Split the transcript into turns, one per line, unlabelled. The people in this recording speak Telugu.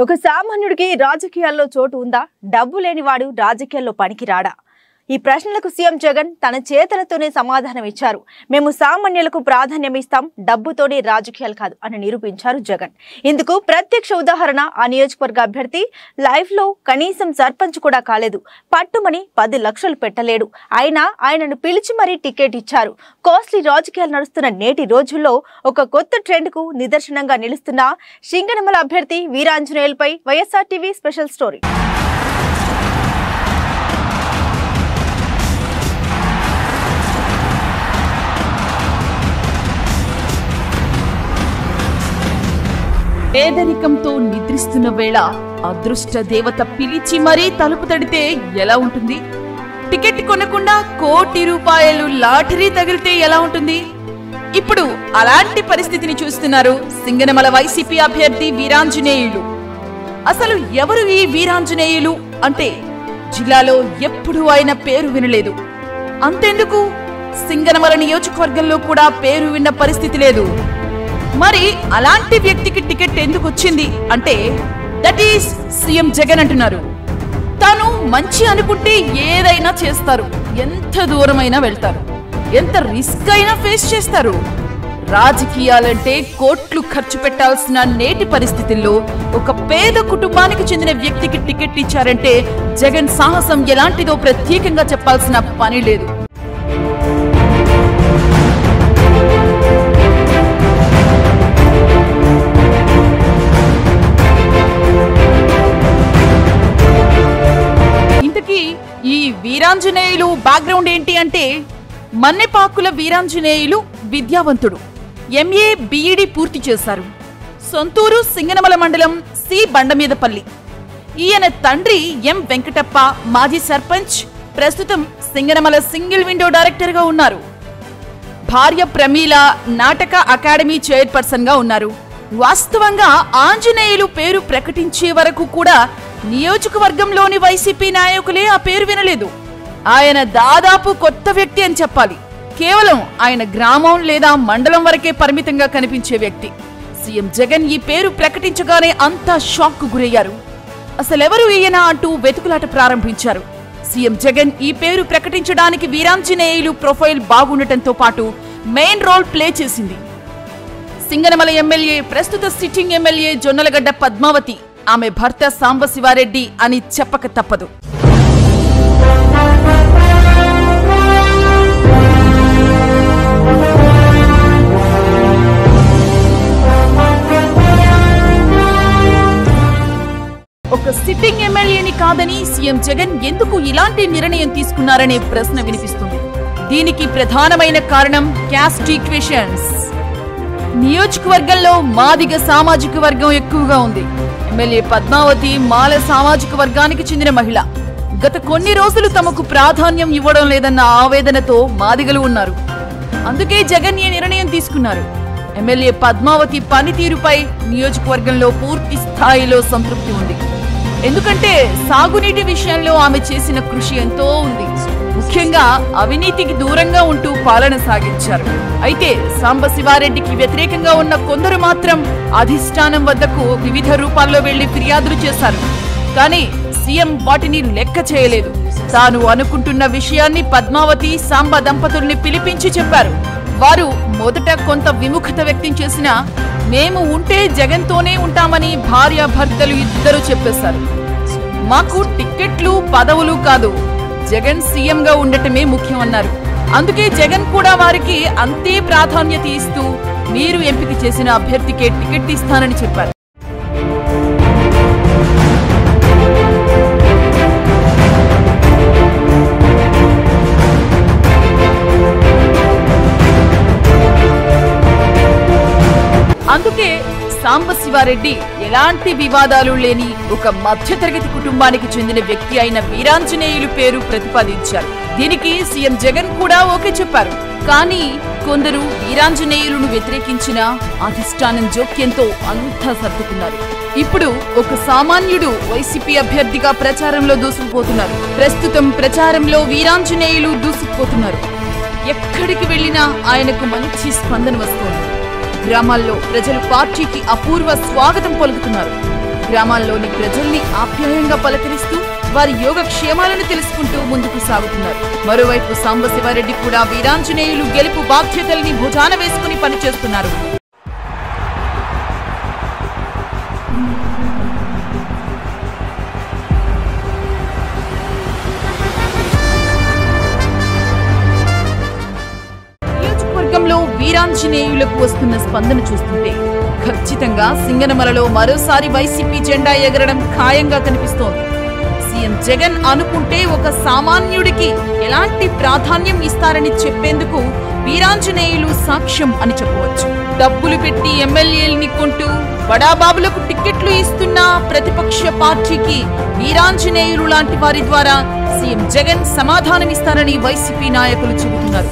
ఒక సామాన్యుడికి రాజకీయాల్లో చోటు ఉందా? డబ్బు లేనివాడు రాజకీయాల్లో పనికిరాడా? ఈ ప్రశ్నలకు సీఎం జగన్ తన చేతలతోనే సమాధానం ఇచ్చారు. మేము సామాన్యులకు ప్రాధాన్యం ఇస్తాం, డబ్బుతోనే రాజకీయాలు కాదు అని నిరూపించారు జగన్. ఇందుకు ప్రత్యక్ష ఉదాహరణ ఆ నియోజకవర్గ అభ్యర్థి లైఫ్ లో కనీసం సర్పంచ్ కూడా కాలేదు. పట్టుమని 10 లక్షలు పెట్టలేడు. అయినా ఆయనను పిలిచి మరీ టికెట్ ఇచ్చారు. కాస్ట్లీ రాజకీయాలు నడుస్తున్న నేటి రోజుల్లో ఒక కొత్త ట్రెండ్ కు నిదర్శనంగా నిలుస్తున్న సింగనమల అభ్యర్థి వీరాంజనేయులపై వైఎస్ఆర్ టీవీ స్పెషల్ స్టోరీ.
పేదరికంతో నిద్రిస్తున్న వేళ అదృష్ట దేవత పిలిచి మరీ తలుపు తడితే ఎలా ఉంటుంది? టికెట్ కొనకుండా ₹1,00,00,000 లాటరీ తగిలితే ఎలా ఉంటుంది? ఇప్పుడు అలాంటి పరిస్థితిని చూస్తున్నారు సింగనమల వైసీపీ అభ్యర్థి వీరాంజనేయులు. అసలు ఎవరు ఈ వీరాంజనేయులు అంటే జిల్లాలో ఎప్పుడూ ఆయన పేరు వినలేదు. అంతెందుకు, సింగనమల నియోజకవర్గంలో కూడా పేరు విన్న పరిస్థితి లేదు. మరి అలాంటి వ్యక్తికి టికెట్ ఎందుకు వచ్చింది అంటే దట్ ఈస్ సీఎం జగన్ అంటున్నారు. తాను మంచి అనుకుంటే ఏదైనా చేస్తారు, ఎంత దూరమైనా వెళ్తారు, ఎంత రిస్క్ అయినా ఫేస్ చేస్తారు. రాజకీయాలంటే కోట్లు ఖర్చు పెట్టాల్సిన నేటి పరిస్థితుల్లో ఒక పేద కుటుంబానికి చెందిన వ్యక్తికి టికెట్ ఇచ్చారంటే జగన్ సాహసం ఎలాంటిదో ప్రత్యేకంగా చెప్పాల్సిన పని లేదు. ఈ వీరాంజనేయులు బ్యాక్గ్రౌండ్ ఏంటి అంటే మన్నెపాకుల వీరాంజనేయులు విద్యావంతుడు. MA BEd పూర్తి చేశారు. సొంతూరు సింగనమల మండలం సి బండమీదపల్లి. ఈయన తండ్రి M వెంకటప్ప మాజీ సర్పంచ్, ప్రస్తుతం సింగనమల సింగిల్ విండో డైరెక్టర్ గా ఉన్నారు. భార్య ప్రమీల నాటక అకాడమీ చైర్పర్సన్ గా ఉన్నారు. వాస్తవంగా ఆంజనేయులు పేరు ప్రకటించే వరకు కూడా నియోజకవర్గంలోని వైసీపీ నాయకులే ఆ పేరు వినలేదు. ఆయన దాదాపు కొత్త వ్యక్తి అని చెప్పాలి. కేవలం ఆయన గ్రామం లేదా మండలం వరకే పరిమితంగా కనిపించే వ్యక్తి. సీఎం జగన్ ఈ పేరు ప్రకటించగానే అంతా షాక్ కు గురయ్యారు. అసలెవరు ఈయన అంటూ వెతుకులాట ప్రారంభించారు. సీఎం జగన్ ఈ పేరు ప్రకటించడానికి వీరాంజనేయులు ప్రొఫైల్ బాగుండటంతో పాటు మెయిన్ రోల్ ప్లే చేసింది. సింగనమల ఎమ్మెల్యే, ప్రస్తుత సిట్టింగ్ ఎమ్మెల్యే జొన్నలగడ్డ పద్మావతి, ఆమె భర్త సాంబశివారెడ్డి అని చెప్పక తప్పదు. ఒక సిట్టింగ్ ఎమ్మెల్యేని కాదని సీఎం జగన్ ఎందుకు ఇలాంటి నిర్ణయం తీసుకున్నారనే ప్రశ్న వినిపిస్తుంది. దీనికి ప్రధానమైన కారణం క్యాస్ట్ ఈక్వేషన్స్. నియోజకవర్గంలో మాదిగ సామాజిక వర్గం ఎక్కువగా ఉంది. ఎమ్మెల్యే పద్మావతి మాల సామాజిక వర్గానికి చెందిన మహిళ. గత కొన్ని రోజులు తమకు ప్రాధాన్యం ఇవ్వడం లేదన్న ఆవేదనతో మాదిగలు ఉన్నారు. అందుకే జగన్ ఈ నిర్ణయం తీసుకున్నారు. ఎమ్మెల్యే పద్మావతి పనితీరుపై నియోజకవర్గంలో పూర్తి స్థాయిలో సంతృప్తి ఉంది. ఎందుకంటే సాగునీటి విషయంలో ఆమె చేసిన కృషి ఎంతో ఉంది. ముఖ్యంగా అవినీతికి దూరంగా ఉంటూ పాలన సాగించారు. అయితే సాంబశివారెడ్డికి వ్యతిరేకంగా ఉన్న కొందరు మాత్రం అధిష్టానం వద్దకు వివిధ రూపాల్లో వెళ్లి ఫిర్యాదులు చేశారు. కానీ సీఎం వాటిని లెక్క చేయలేదు. తాను అనుకుంటున్న విషయాన్ని పద్మావతి, సాంబ దంపతుల్ని పిలిపించి చెప్పారు. వారు మొదట కొంత విముఖత వ్యక్తం చేసినా మేము ఉంటే జగన్తోనే ఉంటామని భార్యాభర్తలు ఇద్దరు చెప్పేశారు. మాకు టిక్కెట్లు, పదవులు కాదు, జగన్ సీఎంగా ఉండటమే ముఖ్యమన్నారు. అందుకే జగన్ కూడా వారికి అంతే ప్రాధాన్యత ఇస్తూ మీరు ఎంపిక చేసిన అభ్యర్థికే టికెట్ ఇస్తానని చెప్పారు. అందుకే సాంబశివారెడ్డి ఎలాంటి వివాదాలు లేని ఒక మధ్యతరగతి కుటుంబానికి చెందిన వ్యక్తి అయిన వీరాంజనేయులు పేరు ప్రతిపాదించారు. దీనికి సీఎం జగన్ కూడా ఓకే చెప్పారు. కానీ కొందరు వీరాంజనేయులను వ్యతిరేకించిన అధిష్టానం జోక్యంతో అంతా సర్దుకున్నారు. ఇప్పుడు ఒక సామాన్యుడు వైసీపీ అభ్యర్థిగా ప్రచారంలో దూసుకుపోతున్నారు. ప్రస్తుతం ప్రచారంలో వీరాంజనేయులు దూసుకుపోతున్నారు. ఎక్కడికి వెళ్లినా ఆయనకు మంచి స్పందన వస్తోంది. గ్రామాల్లో ప్రజలు పార్టీకి అపూర్వ స్వాగతం పలుకుతున్నారు. గ్రామాల్లోని ప్రజల్ని ఆప్యాయంగా పలకరిస్తూ వారి యోగక్షేమాలను తెలుసుకుంటూ ముందుకు సాగుతున్నారు. మరోవైపు సాంబశివారెడ్డి కూడా వీరాంజనేయులు గెలుపు బాధ్యతల్ని భుజాన వేసుకుని పనిచేస్తున్నారు. నియోజకవర్గంలో వీరాంజనేయులకు వస్తున్న స్పందన చూస్తుంటే ఖచ్చితంగా సింగనమలలో మరోసారి వైసీపీ జెండా ఎగరడం ఖాయంగా కనిపిస్తోంది. సీఎం జగన్ అనుకుంటే ఒక సామాన్యుడికి ఎలాంటి ప్రాధాన్యం ఇస్తారని చెప్పేందుకు వీరాంజనేయులు సాక్ష్యం అని చెప్పవచ్చు. డబ్బులు పెట్టి ఎమ్మెల్యేల్ని కొంటూ బడాబాబులకు టిక్కెట్లు ఇస్తున్న ప్రతిపక్ష పార్టీకి వీరాంజనేయులు లాంటి వారి ద్వారా సీఎం జగన్ సమాధానమిస్తారని వైసీపీ నాయకులు చెబుతున్నారు.